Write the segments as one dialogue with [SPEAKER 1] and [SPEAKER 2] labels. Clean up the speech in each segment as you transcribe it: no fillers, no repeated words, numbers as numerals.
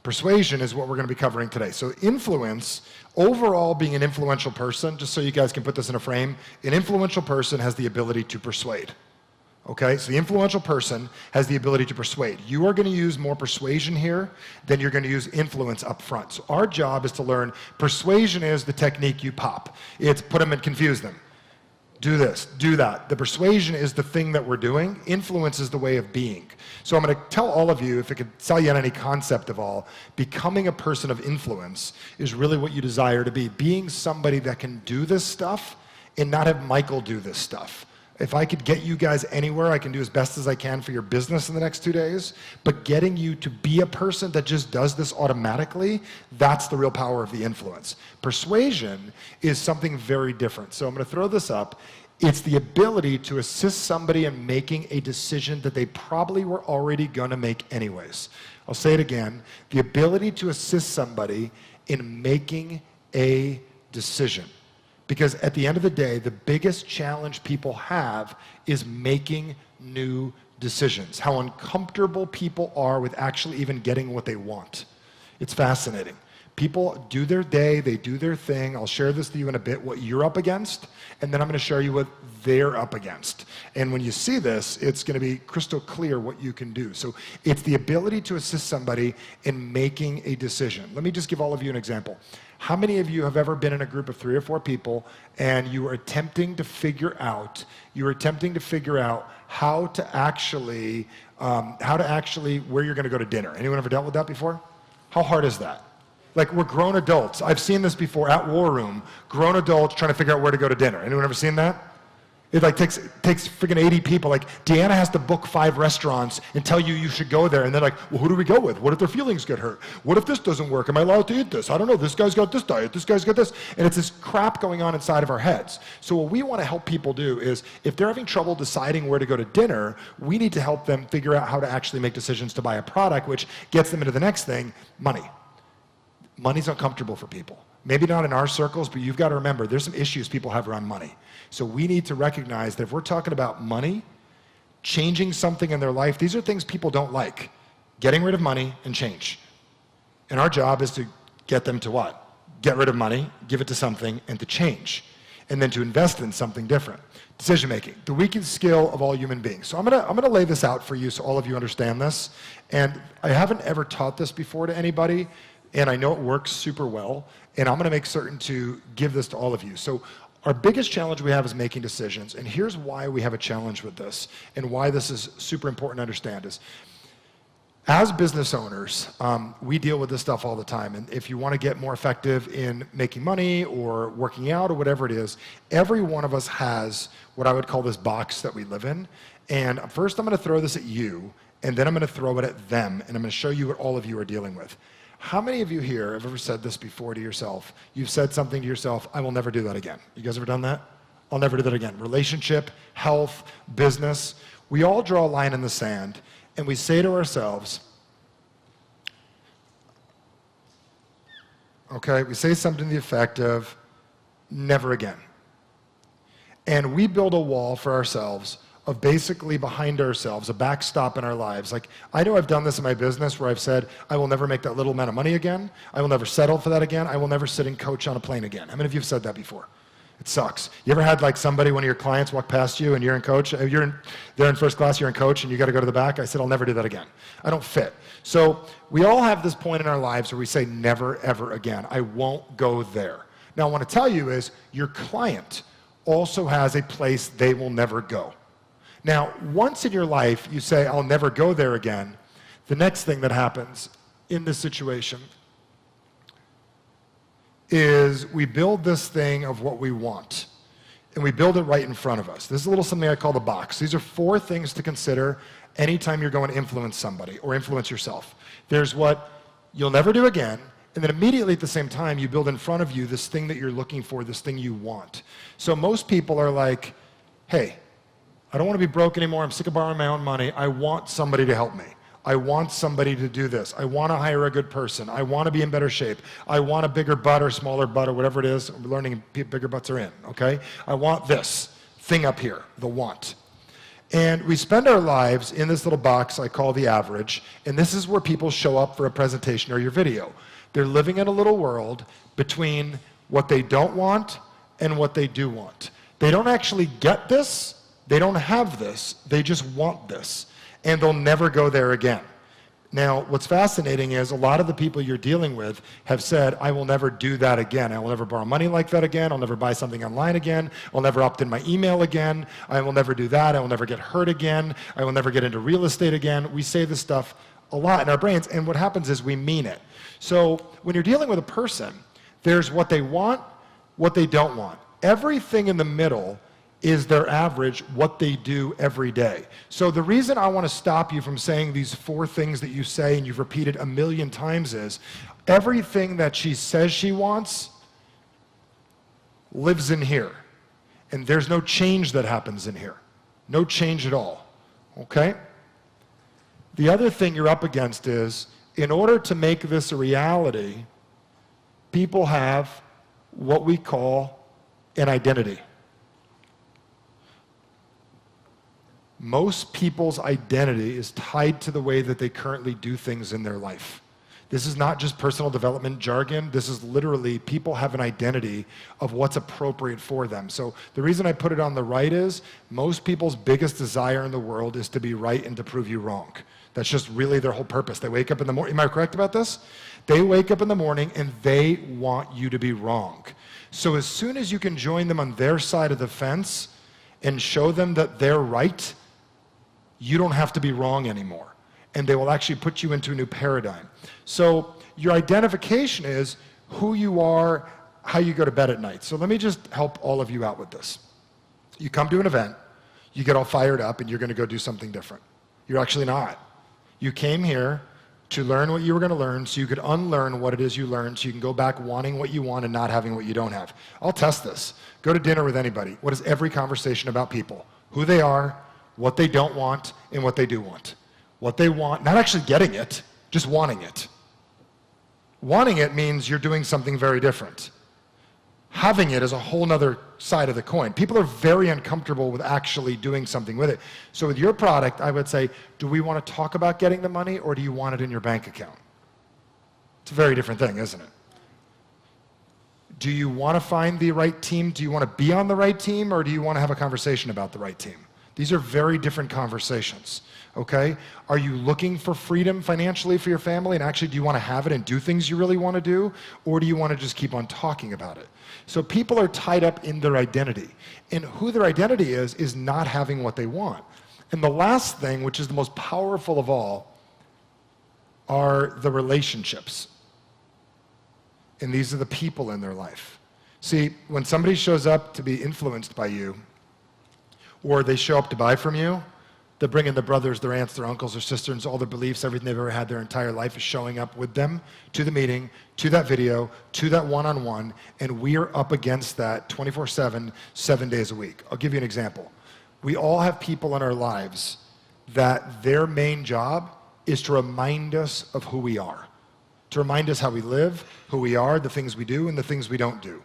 [SPEAKER 1] Persuasion is what we're going to be covering today. So influence, overall being an influential person, just so you guys can put this in a frame, an influential person has the ability to persuade. Okay, so the influential person has the ability to persuade. You are going to use more persuasion here than you're going to use influence up front. So our job is to learn persuasion is the technique you pop. It's put them and confuse them. Do this, do that. The persuasion is the thing that we're doing. Influence is the way of being. So I'm going to tell all of you, if it could sell you on any concept of all, becoming a person of influence is really what you desire to be. Being somebody that can do this stuff and not have Michael do this stuff. If I could get you guys anywhere, I can do as best as I can for your business in the next 2 days, but getting you to be a person that just does this automatically, that's the real power of the influence. Persuasion is something very different. So I'm going to throw this up. It's the ability to assist somebody in making a decision that they probably were already going to make anyways. I'll say it again. The ability to assist somebody in making a decision. Because at the end of the day, the biggest challenge people have is making new decisions. How uncomfortable people are with actually even getting what they want. It's fascinating. People do their day, they do their thing. I'll share this with you in a bit, what you're up against, and then I'm going to show you what they're up against. And when you see this, it's going to be crystal clear what you can do. So it's the ability to assist somebody in making a decision. Let me just give all of you an example. How many of you have ever been in a group of 3 or 4 people and you were attempting to figure out how to actually where you're going to go to dinner? Anyone ever dealt with that before? How hard is that? Like, we're grown adults. I've seen this before at War Room. Grown adults trying to figure out where to go to dinner. Anyone ever seen that? It like takes freaking 80 people. Like, Deanna has to book 5 restaurants and tell you you should go there. And they're like, well, who do we go with? What if their feelings get hurt? What if this doesn't work? Am I allowed to eat this? I don't know. This guy's got this diet. This guy's got this. And it's this crap going on inside of our heads. So what we want to help people do is, if they're having trouble deciding where to go to dinner, we need to help them figure out how to actually make decisions to buy a product, which gets them into the next thing, money. Money's uncomfortable for people. Maybe not in our circles, but you've got to remember, there's some issues people have around money. So we need to recognize that if we're talking about money, changing something in their life, these are things people don't like. Getting rid of money and change. And our job is to get them to what? Get rid of money, give it to something, and to change. And then to invest in something different. Decision making, the weakest skill of all human beings. So I'm gonna lay this out for you so all of you understand this. And I haven't ever taught this before to anybody, and I know it works super well, and I'm going to make certain to give this to all of you. So our biggest challenge we have is making decisions, and here's why we have a challenge with this, and why this is super important to understand is, as business owners, we deal with this stuff all the time, and if you want to get more effective in making money or working out or whatever it is, every one of us has what I would call this box that we live in. And first I'm going to throw this at you, and then I'm going to throw it at them, and I'm going to show you what all of you are dealing with. How many of you here have ever said this before to yourself? You've said something to yourself, I will never do that again. You guys ever done that? I'll never do that again. Relationship, health, business. We all draw a line in the sand, and we say to ourselves, okay, we say something to the effect of, never again. And we build a wall for ourselves of basically behind ourselves, a backstop in our lives. Like, I know I've done this in my business where I've said, I will never make that little amount of money again. I will never settle for that again. I will never sit and coach on a plane again. How many of you have said that before? It sucks. You ever had like somebody, one of your clients walk past you and you're in coach, they're in first class, you're in coach, and you gotta go to the back? I said, I'll never do that again. I don't fit. So we all have this point in our lives where we say, never, ever again. I won't go there. Now, I wanna tell you is, your client also has a place they will never go. Now, once in your life you say, I'll never go there again, the next thing that happens in this situation is we build this thing of what we want, and we build it right in front of us. This is a little something I call the box. These are 4 things to consider anytime you're going to influence somebody or influence yourself. There's what you'll never do again, and then immediately at the same time you build in front of you this thing that you're looking for, this thing you want. So most people are like, hey, I don't want to be broke anymore. I'm sick of borrowing my own money. I want somebody to help me. I want somebody to do this. I want to hire a good person. I want to be in better shape. I want a bigger butt or smaller butt or whatever it is. We're learning bigger butts are in, okay? I want this thing up here, the want. And we spend our lives in this little box I call the average, and this is where people show up for a presentation or your video. They're living in a little world between what they don't want and what they do want. They don't actually get this, they don't have this, they just want this, and they'll never go there again. Now, what's fascinating is a lot of the people you're dealing with have said, I will never do that again. I will never borrow money like that again. I'll never buy something online again. I'll never opt in my email again. I will never do that. I will never get hurt again. I will never get into real estate again. We say this stuff a lot in our brains, and what happens is we mean it. So when you're dealing with a person, there's what they want, what they don't want. Everything in the middle is their average, what they do every day. So the reason I want to stop you from saying these 4 things that you say and you've repeated a million times is everything that she says she wants lives in here. And there's no change that happens in here. No change at all. Okay? The other thing you're up against is, in order to make this a reality, people have what we call an identity. Most people's identity is tied to the way that they currently do things in their life. This is not just personal development jargon. This is literally people have an identity of what's appropriate for them. So the reason I put it on the right is most people's biggest desire in the world is to be right and to prove you wrong. That's just really their whole purpose. They wake up in the morning. Am I correct about this? They wake up in the morning and they want you to be wrong. So as soon as you can join them on their side of the fence and show them that they're right, you don't have to be wrong anymore. And they will actually put you into a new paradigm. So your identification is who you are, how you go to bed at night. So let me just help all of you out with this. You come to an event, you get all fired up, and you're going to go do something different. You're actually not. You came here to learn what you were going to learn so you could unlearn what it is you learned so you can go back wanting what you want and not having what you don't have. I'll test this. Go to dinner with anybody. What is every conversation about people? Who they are, what they don't want, and what they do want. What they want, not actually getting it, just wanting it. Wanting it means you're doing something very different. Having it is a whole nother side of the coin. People are very uncomfortable with actually doing something with it. So with your product, I would say, do we want to talk about getting the money, or do you want it in your bank account? It's a very different thing, isn't it? Do you want to find the right team? Do you want to be on the right team, or do you want to have a conversation about the right team? These are very different conversations, okay? Are you looking for freedom financially for your family, and actually do you want to have it and do things you really want to do, or do you want to just keep on talking about it? So people are tied up in their identity, and who their identity is not having what they want. And the last thing, which is the most powerful of all, are the relationships. And these are the people in their life. See, when somebody shows up to be influenced by you, or they show up to buy from you, they bring in their brothers, their aunts, their uncles, their sisters, all their beliefs, everything they've ever had their entire life is showing up with them to the meeting, to that video, to that one-on-one, and we are up against that 24/7, 7 days a week. I'll give you an example. We all have people in our lives that their main job is to remind us of who we are, to remind us how we live, who we are, the things we do, and the things we don't do.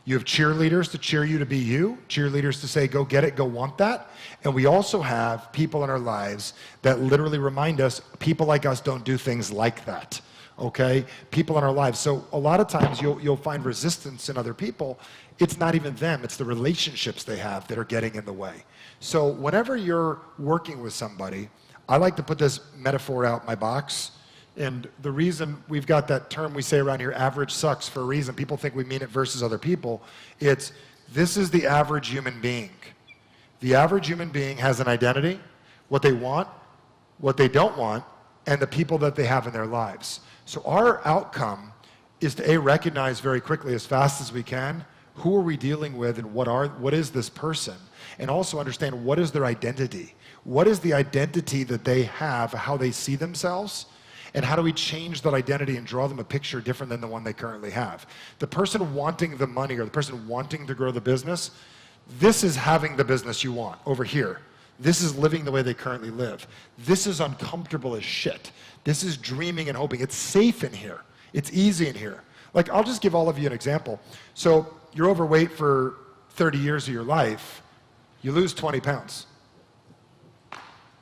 [SPEAKER 1] You have cheerleaders to cheer you to be you, cheerleaders to say, go get it, go want that. And we also have people in our lives that literally remind us, people like us don't do things like that, okay? People in our lives. So a lot of times you'll find resistance in other people. It's not even them, it's the relationships they have that are getting in the way. So whenever you're working with somebody, I like to put this metaphor out my box. And the reason we've got that term we say around here, average sucks, for a reason. People think we mean it versus other people. It's, this is the average human being. The average human being has an identity, what they want, what they don't want, and the people that they have in their lives. So our outcome is to A, recognize very quickly, as fast as we can, who are we dealing with and what is this person? And also understand what is their identity. What is the identity that they have, how they see themselves? And how do we change that identity and draw them a picture different than the one they currently have? The person wanting the money or the person wanting to grow the business, this is having the business you want over here. This is living the way they currently live. This is uncomfortable as shit. This is dreaming and hoping. It's safe in here. It's easy in here. Like, I'll just give all of you an example. So you're overweight for 30 years of your life, you lose 20 pounds.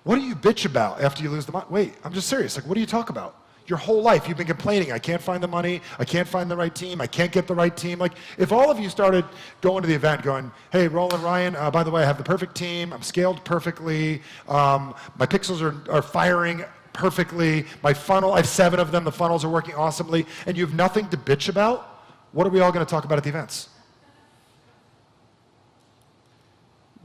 [SPEAKER 1] What do you bitch about after you lose the money? Wait, I'm just serious. Like, what do you talk about? Your whole life, you've been complaining, I can't find the money, I can't find the right team, I can't get the right team. Like, if all of you started going to the event going, hey, Roland, Ryan, by the way, I have the perfect team, I'm scaled perfectly, my pixels are firing perfectly, my funnel, I have 7 of them, the funnels are working awesomely, and you have nothing to bitch about, what are we all going to talk about at the events?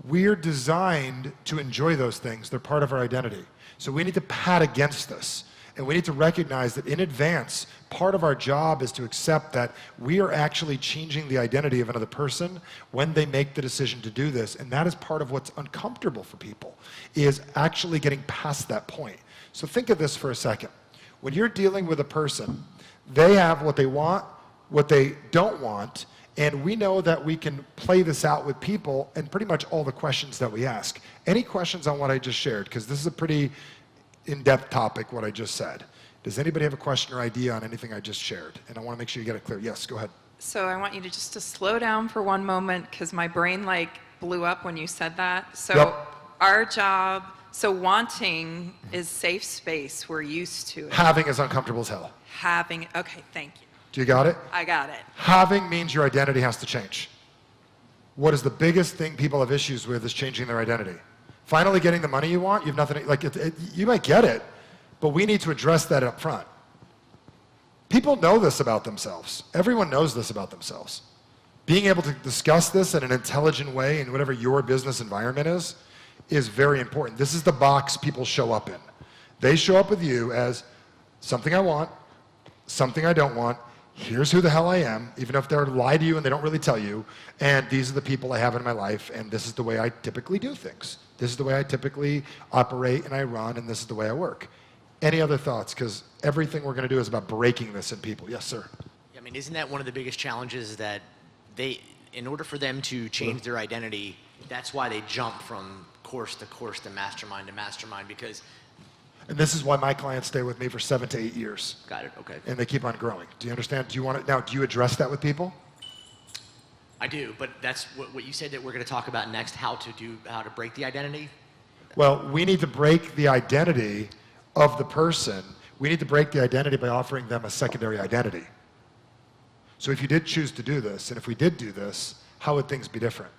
[SPEAKER 1] We're designed to enjoy those things. They're part of our identity. So we need to pat against this. And we need to recognize that in advance, part of our job is to accept that we are actually changing the identity of another person when they make the decision to do this. And that is part of what's uncomfortable for people, is actually getting past that point. So think of this for a second. When you're dealing with a person, they have what they want, what they don't want, and we know that we can play this out with people and pretty much all the questions that we ask. Any questions on what I just shared? Because this is a pretty in-depth topic, what I just said. Does anybody have a question or idea on anything I just shared? And I want to make sure you get it clear. Yes, go ahead.
[SPEAKER 2] So I want you to just to slow down for one moment, because my brain like blew up when you said that. So
[SPEAKER 1] Yep.
[SPEAKER 2] Our job, so wanting is safe space. We're used to it.
[SPEAKER 1] Having is uncomfortable as hell.
[SPEAKER 2] Having, okay, thank you.
[SPEAKER 1] Do you got it?
[SPEAKER 2] I got it.
[SPEAKER 1] Having means your identity has to change. What is the biggest thing people have issues with is changing their identity. Finally getting the money you want, you have nothing, like you might get it, but we need to address that up front. People know this about themselves. Everyone knows this about themselves. Being able to discuss this in an intelligent way in whatever your business environment is very important. This is the box people show up in. They show up with you as something I want, something I don't want, here's who the hell I am, even if they're lie to you and they don't really tell you, and these are the people I have in my life, and this is the way I typically do things. This is the way I typically operate and I run, and this is the way I work. Any other thoughts? Because everything we're going to do is about breaking this in people. Yes, sir.
[SPEAKER 3] I mean, isn't that one of the biggest challenges, that they, in order for them to change their identity, that's why they jump from course to mastermind, because...
[SPEAKER 1] And this is why my clients stay with me for 7 to 8 years.
[SPEAKER 3] Got it, okay.
[SPEAKER 1] And they keep on growing. Do you understand? Do you want it now? Do you address that with people?
[SPEAKER 3] I do, but that's what you said that we're going to talk about next, how to break the identity.
[SPEAKER 1] Well, we need to break the identity of the person. We need to break the identity by offering them a secondary identity. So if you did choose to do this, and if we did do this, how would things be different?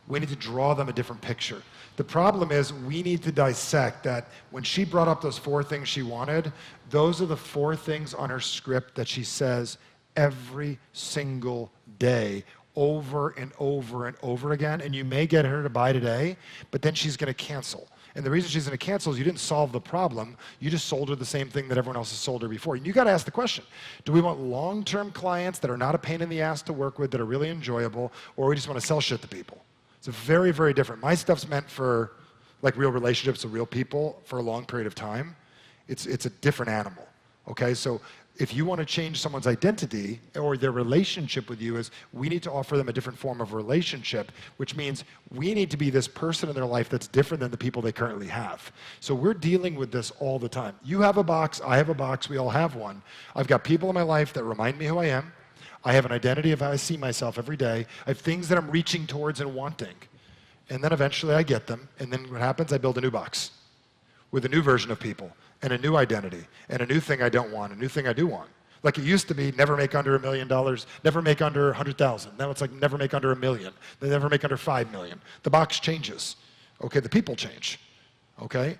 [SPEAKER 1] We need to draw them a different picture. The problem is we need to dissect that when she brought up those 4 things she wanted, those are the 4 things on her script that she says every single day, over and over and over again. And you may get her to buy today, but then she's going to cancel. And the reason she's going to cancel is you didn't solve the problem. You just sold her the same thing that everyone else has sold her before. And you got to ask the question, do we want long-term clients that are not a pain in the ass to work with, that are really enjoyable, or we just want to sell shit to people? It's very, very different. My stuff's meant for like real relationships with real people for a long period of time. It's a different animal, okay? So if you want to change someone's identity or their relationship with you, is we need to offer them a different form of relationship, which means we need to be this person in their life that's different than the people they currently have. So we're dealing with this all the time. You have a box, I have a box, we all have one. I've got people in my life that remind me who I am. I have an identity of how I see myself every day. I have things that I'm reaching towards and wanting. And then eventually I get them. And then what happens? I build a new box with a new version of people and a new identity and a new thing I don't want, a new thing I do want. Like it used to be never make under $1 million, never make under 100,000. Now it's like never make under 1 million, then never make under 5 million. The box changes. Okay, the people change. Okay?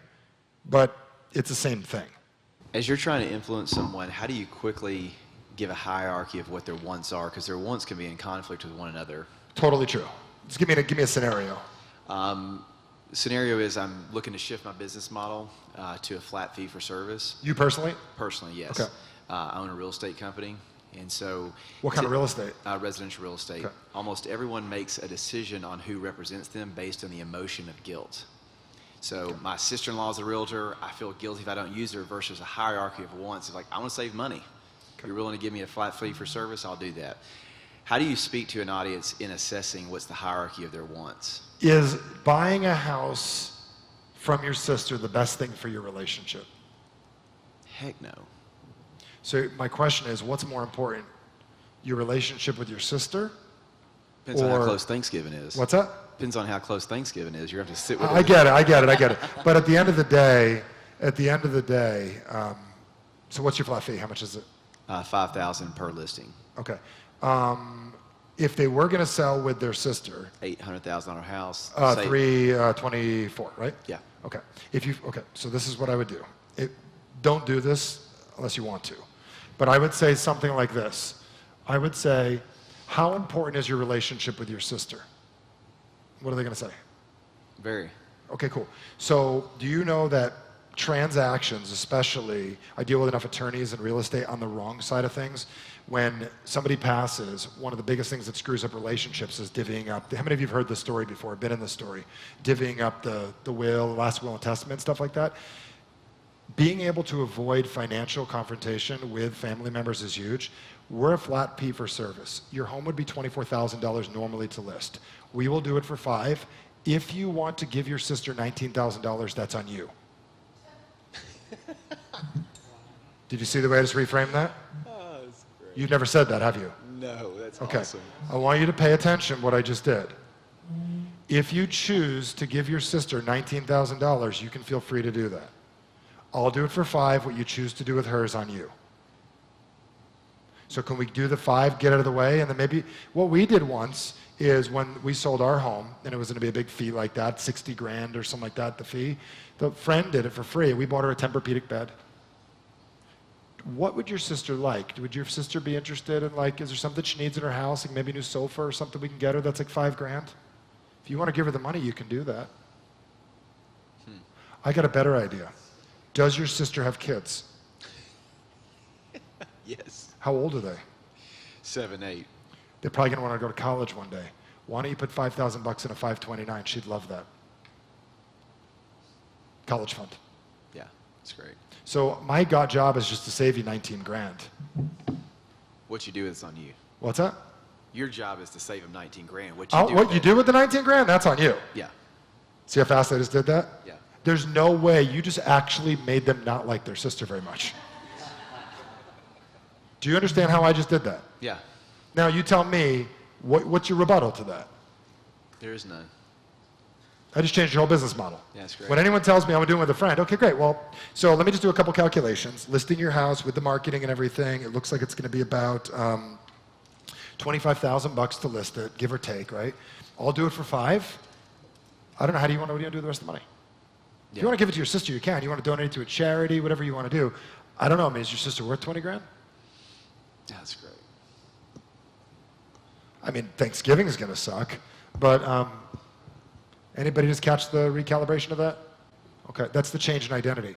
[SPEAKER 1] But it's the same thing.
[SPEAKER 4] As you're trying to influence someone, how do you quickly give a hierarchy of what their wants are? Because their wants can be in conflict with one another.
[SPEAKER 1] Totally true. Just give me a scenario.
[SPEAKER 4] Scenario is I'm looking to shift my business model to a flat fee for service.
[SPEAKER 1] You personally?
[SPEAKER 4] Personally, yes.
[SPEAKER 1] Okay.
[SPEAKER 4] I own a real estate company, and so...
[SPEAKER 1] What kind of real estate?
[SPEAKER 4] Residential real estate.
[SPEAKER 1] Okay.
[SPEAKER 4] Almost everyone makes a decision on who represents them based on the emotion of guilt. So my sister-in-law is a realtor. I feel guilty if I don't use her, versus a hierarchy of wants. It's like, I want to save money. If you're willing to give me a flat fee for service, I'll do that. How do you speak to an audience in assessing what's the hierarchy of their wants?
[SPEAKER 1] Is buying a house from your sister the best thing for your relationship?
[SPEAKER 4] Heck no.
[SPEAKER 1] So my question is, what's more important? Your relationship with your sister?
[SPEAKER 4] Depends on how close Thanksgiving is.
[SPEAKER 1] What's that?
[SPEAKER 4] Depends on how close Thanksgiving is. You're going to have to sit with it.
[SPEAKER 1] I get it. But at the end of the day, so what's your flat fee? How much is it?
[SPEAKER 4] $5,000 per listing.
[SPEAKER 1] Okay. If they were going to sell with their sister,
[SPEAKER 4] $800,000 house.
[SPEAKER 1] 324, right?
[SPEAKER 4] Yeah.
[SPEAKER 1] Okay. Okay. So this is what I would do. Don't do this unless you want to, but I would say something like this. I would say, how important is your relationship with your sister? What are they going to say?
[SPEAKER 4] Very.
[SPEAKER 1] Okay, cool. So do you know that transactions, especially, I deal with enough attorneys in real estate on the wrong side of things. When somebody passes, one of the biggest things that screws up relationships is divvying up. How many of you have heard this story before, been in this story? Divvying up the will, last will and testament, stuff like that. Being able to avoid financial confrontation with family members is huge. We're a flat fee for service. Your home would be $24,000 normally to list. We will do it for $5,000. If you want to give your sister $19,000, that's on you. Did you see the way I just reframed that?
[SPEAKER 5] Oh, that's great.
[SPEAKER 1] You've never said that, have you?
[SPEAKER 5] No, that's
[SPEAKER 1] Okay.
[SPEAKER 5] awesome.
[SPEAKER 1] I want you to pay attention what I just did. If you choose to give your sister $19,000, you can feel free to do that. I'll do it for $5,000. What you choose to do with her is on you. So can we do the $5,000, get out of the way, and then maybe what we did once is when we sold our home, and it was going to be a big fee like that, 60 grand or something like that, the fee. The friend did it for free. We bought her a Tempur-Pedic bed. What would your sister like? Would your sister be interested in, like, is there something she needs in her house, like maybe a new sofa or something we can get her that's like $5 grand? If you want to give her the money, you can do that. I got a better idea. Does your sister have kids?
[SPEAKER 5] Yes.
[SPEAKER 1] How old are they?
[SPEAKER 4] 7, 8.
[SPEAKER 1] They're probably going to want to go to college one day. Why don't you put $5,000 in a 529? She'd love that. College fund.
[SPEAKER 4] Yeah, that's great.
[SPEAKER 1] So my job is just to save you 19 grand.
[SPEAKER 4] What you do is on you.
[SPEAKER 1] What's that?
[SPEAKER 4] Your job is to save them 19 grand. What
[SPEAKER 1] You do with the 19 grand? That's on you.
[SPEAKER 4] Yeah,
[SPEAKER 1] See how fast I just did that?
[SPEAKER 4] yeah.
[SPEAKER 1] There's no way. You just actually made them not like their sister very much. Do you understand how I just did that?
[SPEAKER 4] Yeah,
[SPEAKER 1] Now you tell me, what's your rebuttal to that?
[SPEAKER 4] there is none.
[SPEAKER 1] I just changed your whole business model.
[SPEAKER 4] Yeah, that's great.
[SPEAKER 1] When anyone tells me I'm doing it with a friend, okay, great. Well, so let me just do a couple calculations. Listing your house with the marketing and everything, it looks like it's going to be about $25,000 to list it, give or take, right? I'll do it for $5,000. I don't know. What do you want to do with the rest of the money? If you want to give it to your sister, you can. You want to donate it to a charity, whatever you want to do. I don't know. I mean, is your sister worth 20 grand?
[SPEAKER 4] Yeah, that's great.
[SPEAKER 1] I mean, Thanksgiving is going to suck, but anybody just catch the recalibration of that? Okay, that's the change in identity.